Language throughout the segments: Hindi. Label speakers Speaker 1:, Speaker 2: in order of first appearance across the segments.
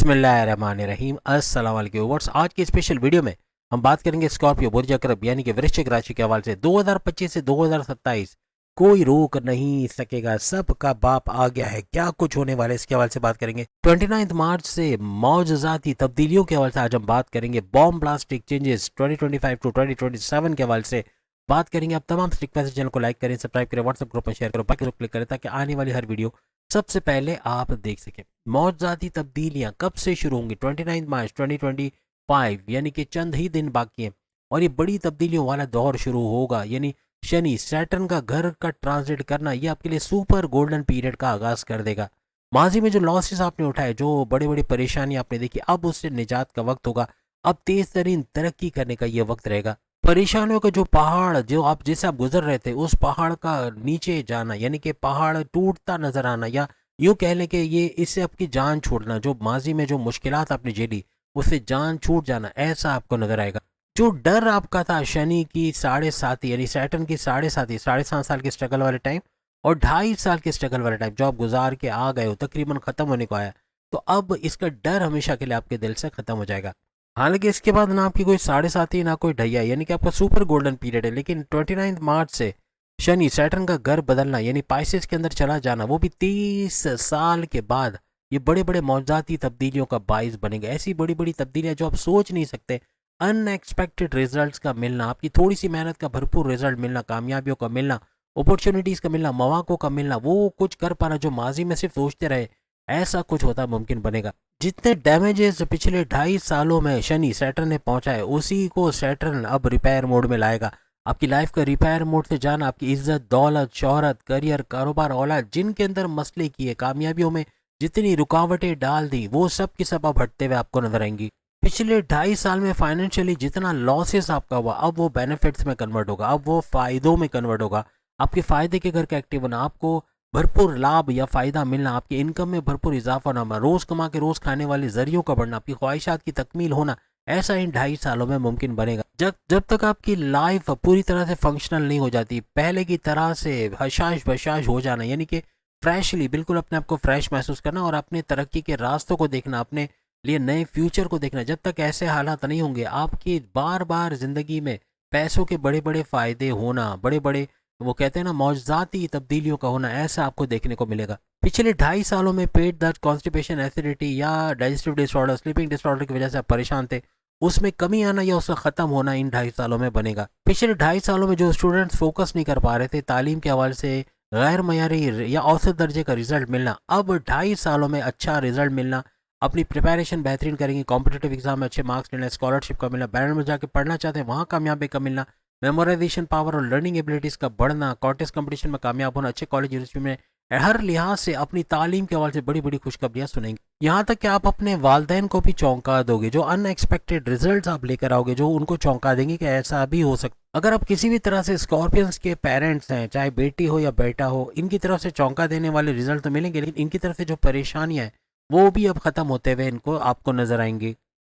Speaker 1: बिस्मिल्लाहिर्रहमानिर्रहीम। अस्सलाम वालेकुम व्यूअर्स। आज की स्पेशल वीडियो में हम बात करेंगे स्कॉर्पियो बुर्ज अकरब यानी कि वृश्चिक राशि के हवाले से 2025 से 2027 कोई रोक नहीं सकेगा, सबका बाप आ गया है, क्या कुछ होने वाला है इसके हवाले से बात करेंगे। 29 मार्च से मौजूदाती तब्दीलियों के हवाले से आज हम बात करेंगे। बॉम्ब ब्लास्टिक चेंजेस 2025 टू 2027 के हवाले से बात करेंगे। आप तमाम रिक्वेस्ट चैनल को लाइक करें, सब्सक्राइब करें, व्हाट्सएप ग्रुप में शेयर करो, बाकी क्लिक करें ताकि आने वाली हर वीडियो सबसे पहले आप देख सकें। मौजूदाती तब्दीलियां कब से शुरू होंगी? 29 मार्च 2025 यानी कि चंद ही दिन बाकी हैं और ये बड़ी तब्दीलियों वाला दौर शुरू होगा। यानी शनि सैटर्न का घर का ट्रांजिट करना ये आपके लिए सुपर गोल्डन पीरियड का आगाज कर देगा। माजी में जो लॉसेस आपने उठाए, जो बड़ी बड़ी परेशानी आपने देखी, अब उससे निजात का वक्त होगा। अब तेज तरीन तरक्की करने का ये वक्त रहेगा। परेशानियों का जो पहाड़ जो आप जिससे आप गुजर रहे थे, उस पहाड़ का नीचे जाना यानी कि पहाड़ टूटता नजर आना, या यूँ कह लें कि ये इससे आपकी जान छूटना, जो माजी में जो मुश्किलात आपने झेली उससे जान छूट जाना, ऐसा आपको नजर आएगा। जो डर आपका था शनि की 7.5 यानी सैटर्न की 7.5 7.5 साल के स्ट्रगल वाले टाइम और 2.5 साल के स्ट्रगल वाले टाइम जो आप गुजार के आ गए हो, तकरीबन खत्म होने को आया, तो अब इसका डर हमेशा के लिए आपके दिल से खत्म हो जाएगा। हालांकि इसके बाद ना आपकी कोई 7.5 ना कोई ढैया, यानी कि आपका सुपर गोल्डन पीरियड है। लेकिन 29 मार्च से शनि सैटर्न का घर बदलना यानी पाइसेस के अंदर चला जाना, वो भी 30 साल के बाद, ये बड़े बड़े मौजूदाती तब्दीलियों का बाइस बनेगा। ऐसी बड़ी बड़ी तब्दीलियां जो आप सोच नहीं सकते, अनएक्सपेक्टेड रिजल्ट्स का मिलना, आपकी थोड़ी सी मेहनत का भरपूर रिजल्ट मिलना, कामयाबियों का मिलना, अपॉर्चुनिटीज़ का मिलना, मौक़ों का मिलना, वो कुछ कर पाना जो माजी में सिर्फ सोचते रहे, ऐसा कुछ होता मुमकिन बनेगा। जितने डैमेजेस पिछले 2.5 सालों में शनि सैटर्न ने पहुंचाए, उसी को सैटर्न अब रिपेयर मोड में लाएगा। आपकी लाइफ का रिपेयर मोड से जाना, आपकी इज्जत, दौलत, शोहरत, करियर, कारोबार, औलाद, जिनके अंदर मसले किए, कामयाबियों में जितनी रुकावटें डाल दी, वो सब की सब अब हटते हुए आपको नजर आएंगी। पिछले 2.5 साल में फाइनेंशियली जितना लॉसेस आपका हुआ, अब वो बेनिफिट्स में कन्वर्ट होगा, अब वो फायदों में कन्वर्ट होगा। आपके फायदे के घर का एक्टिव होना, आपको भरपूर लाभ या फ़ायदा मिलना, आपकी इनकम में भरपूर इजाफा होना, रोज़ कमा के रोज़ खाने वाले जरियों का बढ़ना, आपकी ख्वाहिशात की तकमील होना, ऐसा इन 2.5 सालों में मुमकिन बनेगा। जब जब तक आपकी लाइफ पूरी तरह से फंक्शनल नहीं हो जाती, पहले की तरह से हशाश बशाश हो जाना, यानी कि फ्रेशली बिल्कुल अपने आप को फ्रेश महसूस करना और अपने तरक्की के रास्तों को देखना, अपने लिए नए फ्यूचर को देखना, जब तक ऐसे हालात नहीं होंगे, आपकी बार बार ज़िंदगी में पैसों के बड़े बड़े फ़ायदे होना, बड़े बड़े वो कहते हैं ना मौजूदाती तब्दीलियों का होना, ऐसा आपको देखने को मिलेगा। पिछले 2.5 सालों में पेट दर्द, कॉन्स्टिपेशन, एसिडिटी या डाइजेस्टिव डिसऑर्डर, स्लीपिंग डिसऑर्डर की वजह से आप परेशान थे, उसमें कमी आना या उसका ख़त्म होना इन 2.5 सालों में बनेगा। पिछले 2.5 सालों में जो स्टूडेंट्स फोकस नहीं कर पा रहे थे, तालीम के हवाले से गैर मयारी या औसत दर्जे का रिजल्ट मिलना, अब 2.5 सालों में अच्छा रिजल्ट मिलना, अपनी प्रिपरेशन बेहतरीन करेंगे, कॉम्पिटेटिव एग्जाम में अच्छे मार्क्स लेना, स्कॉलरशिप का मिलना, बैंड में जाकर पढ़ना चाहते हैं वहाँ कामयाबी का मिलना, मेमोराइजेशन पावर और लर्निंग एबिलिटीज़ का बढ़ना, कॉन्टेस्ट कंपटीशन में कामयाब होना, अच्छे कॉलेज यूनिवर्सिटी में हर लिहाज से अपनी तालीम के हवाले से बड़ी बड़ी खुशखबरियाँ सुनेंगे। यहाँ तक कि आप अपने वालदेन को भी चौंका दोगे, जो अनएक्सपेक्टेड रिजल्ट्स आप लेकर आओगे, जो उनको चौंका देंगे कि ऐसा भी हो सकता। अगर आप किसी भी तरह से स्कॉर्पियंस के पेरेंट्स हैं, चाहे बेटी हो या बेटा हो, इनकी तरफ से चौंका देने वाले रिजल्ट तो मिलेंगे, लेकिन इनकी तरफ से जो परेशानियाँ हैं वो भी अब ख़त्म होते हुए इनको आपको नजर आएंगी।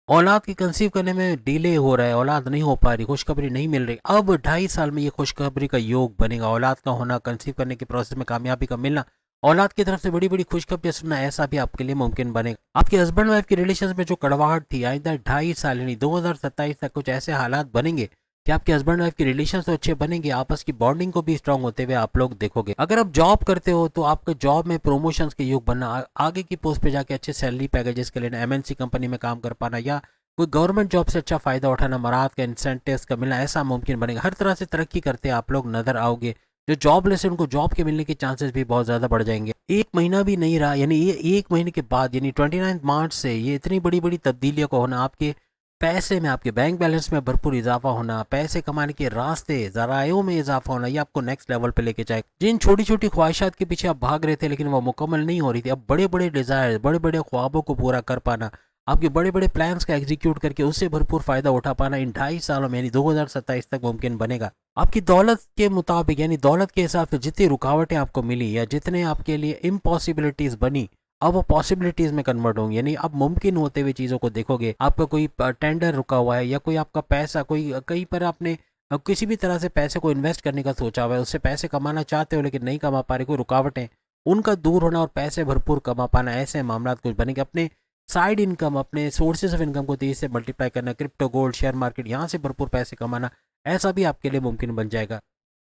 Speaker 1: औलाद की कंसीव करने में डिले हो रहा है, औलाद नहीं हो पा रही, खुशखबरी नहीं मिल रही, अब 2.5 साल में ये खुशखबरी का योग बनेगा। औलाद का होना, कंसीव करने के प्रोसेस में कामयाबी का मिलना, औलाद की तरफ से बड़ी बड़ी खुशखबरियां सुनना, ऐसा भी आपके लिए मुमकिन बनेगा। आपके हस्बैंड वाइफ के रिलेशन में जो कड़वाहट थी, आइंदा 2.5 साल यानी 2027 तक कुछ ऐसे हालात बनेंगे कि आपके हस्बैंड वाइफ के रिलेशन तो अच्छे बनेंगे, आपस की बॉन्डिंग को भी स्ट्रांग होते हुए आप लोग देखोगे। अगर आप जॉब करते हो तो आपके जॉब में प्रमोशंस के योग बनना, आगे की पोस्ट पे जाके अच्छे सैलरी पैकेजेस के लेना, एमएनसी कंपनी में काम कर पाना, या कोई गवर्नमेंट जॉब से अच्छा फायदा उठाना, मराहत का इंसेंटिव्स का मिलना, ऐसा मुमकिन बनेगा। हर तरह से तरक्की करते आप लोग नजर आओगे। जो जॉबलेस है उनको जॉब के मिलने के चांसेस भी बहुत ज़्यादा बढ़ जाएंगे। एक महीना भी नहीं रहा, यानी ये 1 महीने के बाद यानी 29 मार्च से ये इतनी बड़ी बड़ी तब्दीलियों का होना, आपके पैसे में, आपके बैंक बैलेंस में भरपूर इजाफा होना, पैसे कमाने के रास्ते जरायों में इजाफा होना, ये आपको नेक्स्ट लेवल पे लेके जाए। जिन छोटी छोटी ख्वाहिशात के पीछे आप भाग रहे थे लेकिन वो मुकम्मल नहीं हो रही थी, अब बड़े बड़े डिज़ायर, बड़े बड़े ख्वाबों को पूरा कर पाना, आपके बड़े बड़े प्लान्स का एग्जीक्यूट करके उससे भरपूर फायदा उठा पाना इन 2.5 सालों में यानी 2027 तक मुमकिन बनेगा। आपकी दौलत के मुताबिक यानी दौलत के हिसाब से जितनी रुकावटें आपको मिली या जितने आपके लिए इम्पॉसिबिलिटीज बनी, अब वो पॉसिबिलिटीज में कन्वर्ट होंगी, यानी अब मुमकिन होते हुए चीज़ों को देखोगे। आपका कोई टेंडर रुका हुआ है या कोई आपका पैसा कोई कहीं पर आपने किसी भी तरह से पैसे को इन्वेस्ट करने का सोचा हुआ है, उससे पैसे कमाना चाहते हो लेकिन नहीं कमा पा रहे, कोई रुकावटें, उनका दूर होना और पैसे भरपूर कमा पाना, ऐसे मामला कुछ बनेंगे। अपने साइड इनकम, अपने सोर्सेज ऑफ इनकम को तेजी से मल्टीप्लाई करना, क्रिप्टो, गोल्ड, शेयर मार्केट, यहाँ से भरपूर पैसे कमाना, ऐसा भी आपके लिए मुमकिन बन जाएगा।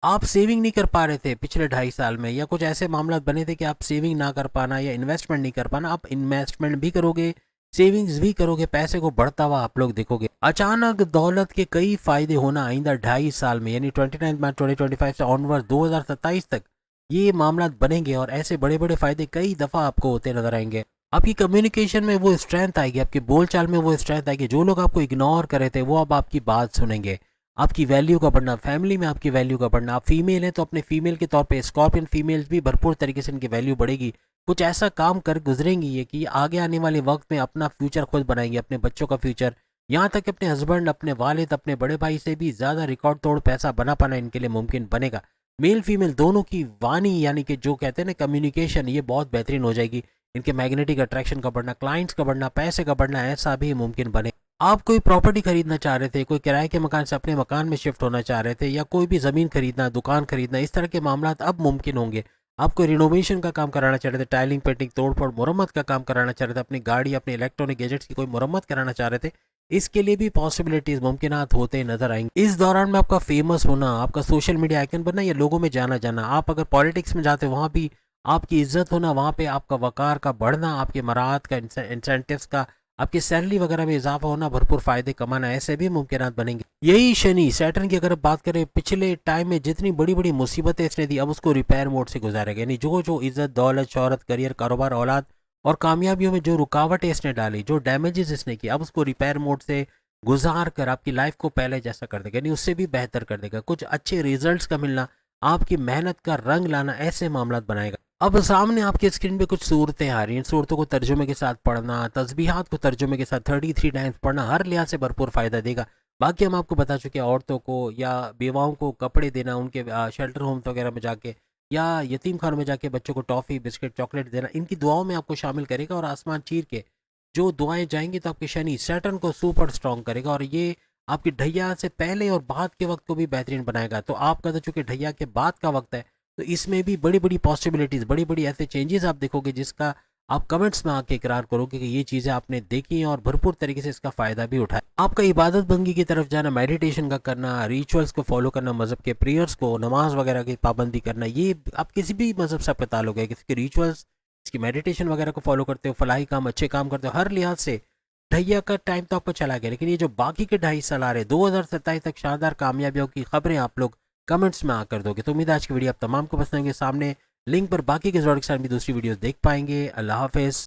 Speaker 1: आप सेविंग नहीं कर पा रहे थे पिछले 2.5 साल में, या कुछ ऐसे मामला बने थे कि आप सेविंग ना कर पाना या इन्वेस्टमेंट नहीं कर पाना, आप इन्वेस्टमेंट भी करोगे, सेविंग्स भी करोगे, पैसे को बढ़ता हुआ आप लोग देखोगे। अचानक दौलत के कई फायदे होना आइंदा 2.5 साल में, यानी 29 मार्च 2025 से ऑनवर्ड 2027 तक ये मामला बनेंगे, और ऐसे बड़े बड़े फायदे कई दफ़ा आपको होते नजर आएंगे। आपकी कम्युनिकेशन में वो स्ट्रेंथ आएगी, आपकी बोलचाल में वो स्ट्रेंथ आएगी, जो लोग आपको इग्नोर कर रहे थे वो अब आपकी बात सुनेंगे। आपकी वैल्यू का बढ़ना, फैमिली में आपकी वैल्यू का बढ़ना, आप फीमेल हैं तो अपने फीमेल के तौर पे स्कॉर्पियन फीमेल्स भी भरपूर तरीके से इनकी वैल्यू बढ़ेगी। कुछ ऐसा काम कर गुजरेंगी ये कि आगे आने वाले वक्त में अपना फ्यूचर खुद बनाएंगे, अपने बच्चों का फ्यूचर, यहाँ तक कि अपने हस्बैंड, अपने वालिद, अपने बड़े भाई से भी ज़्यादा रिकॉर्ड तोड़ पैसा बना पाना इनके लिए मुमकिन बनेगा। मेल फीमेल दोनों की वाणी, यानी कि जो कहते हैं ना कम्युनिकेशन, ये बहुत बेहतरीन हो जाएगी। इनके मैग्नेटिक अट्रैक्शन का बढ़ना, क्लाइंट्स का बढ़ना, पैसे का बढ़ना, ऐसा भी मुमकिन बने। आप कोई प्रॉपर्टी खरीदना चाह रहे थे, कोई किराए के मकान से अपने मकान में शिफ्ट होना चाह रहे थे, या कोई भी ज़मीन खरीदना, दुकान खरीदना, इस तरह के मामला अब मुमकिन होंगे। आप कोई रिनोवेशन का काम कराना चाह रहे थे, टाइलिंग, पेंटिंग, तोड़फोड़, मुरम्मत का काम कराना चाह रहे थे, अपनी गाड़ी, अपने इलेक्ट्रॉनिक गैजेट्स की कोई मुरम्मत कराना चाह रहे थे, इसके लिए भी पॉसिबिलिटीज, मुमकिनात होते नजर आएंगे। इस दौरान में आपका फेमस होना, आपका सोशल मीडिया आइकन बनना, या लोगों में जाना जाना, आप अगर पॉलिटिक्स में जाते वहाँ भी आपकी इज्जत होना, वहाँ पे आपका वकार का बढ़ना, आपके मराहत का, इंसेंटिव्स का, आपकी सैलरी वगैरह में इजाफा होना, भरपूर फायदे कमाना, ऐसे भी मुमकिनात बनेंगे। यही शनि सैटर्न की अगर बात करें, पिछले टाइम में जितनी बड़ी बड़ी मुसीबतें इसने दी, अब उसको रिपेयर मोड से गुजारेगा, यानी जो जो इज्जत, दौलत, शोहरत, करियर, कारोबार, औलाद और कामयाबियों में जो रुकावटें इसने डाली, जो डैमेजेस इसने की, अब उसको रिपेयर मोड से गुजार कर आपकी लाइफ को पहले जैसा कर देगा, यानी उससे भी बेहतर कर देगा। कुछ अच्छे रिजल्ट्स का मिलना, आपकी मेहनत का रंग लाना, ऐसे मामला बनाएगा। अब सामने आपके स्क्रीन पे कुछ सूरतें आ रही हैं, सूरतों को तर्जुमे के साथ पढ़ना, तस्बीहात को तर्जुमे के साथ 33 टाइम्स पढ़ना हर लिहाज से भरपूर फ़ायदा देगा। बाकी हम आपको बता चुके हैं, औरतों को या बेवाओं को कपड़े देना, उनके शेल्टर होम्स वगैरह में जाके या यतीम खानों में जाके बच्चों को टॉफ़ी, बिस्किट, चॉकलेट देना, इनकी दुआओं में आपको शामिल करेगा। और आसमान चीर के जो दुआएं जाएंगी तो आपके शनि सैटर्न को सुपर स्ट्रॉन्ग करेगा, और ये आपकी ढैया से पहले और बाद के वक्त को भी बेहतरीन बनाएगा। तो आपका तो चूंकि ढैया के बाद का वक्त है, तो इसमें भी बड़ी बड़ी पॉसिबिलिटीज़, बड़ी बड़ी ऐसे चेंजेस आप देखोगे जिसका आप कमेंट्स में आके इकरार करोगे कि ये चीज़ें आपने देखी हैं और भरपूर तरीके से इसका फ़ायदा भी उठाया। आपका इबादत बंदगी की तरफ जाना, मेडिटेशन का करना, रिचुअल्स को फॉलो करना, मज़हब के प्रेयर्स को, नमाज वगैरह की पाबंदी करना, ये आप किसी भी मज़हब से आपका ताल्लुक है, किसी के रिचुअल्स, इसकी मेडिटेशन वगैरह को फॉलो करते हो, फलाही काम, अच्छे काम करते हो, हर लिहाज से ढैया का टाइम तो आपको चला गया। लेकिन ये जो बाकी के 2.5 साल आ रहे, 2027 तक शानदार कामयाबियों की खबरें आप लोग कमेंट्स में आकर दोगे। तो उम्मीद है आज की वीडियो आप तमाम को पसंद आएंगे। सामने लिंक पर बाकी के ज़रूर के साथ भी दूसरी वीडियोस देख पाएंगे। अल्लाह हाफिज़।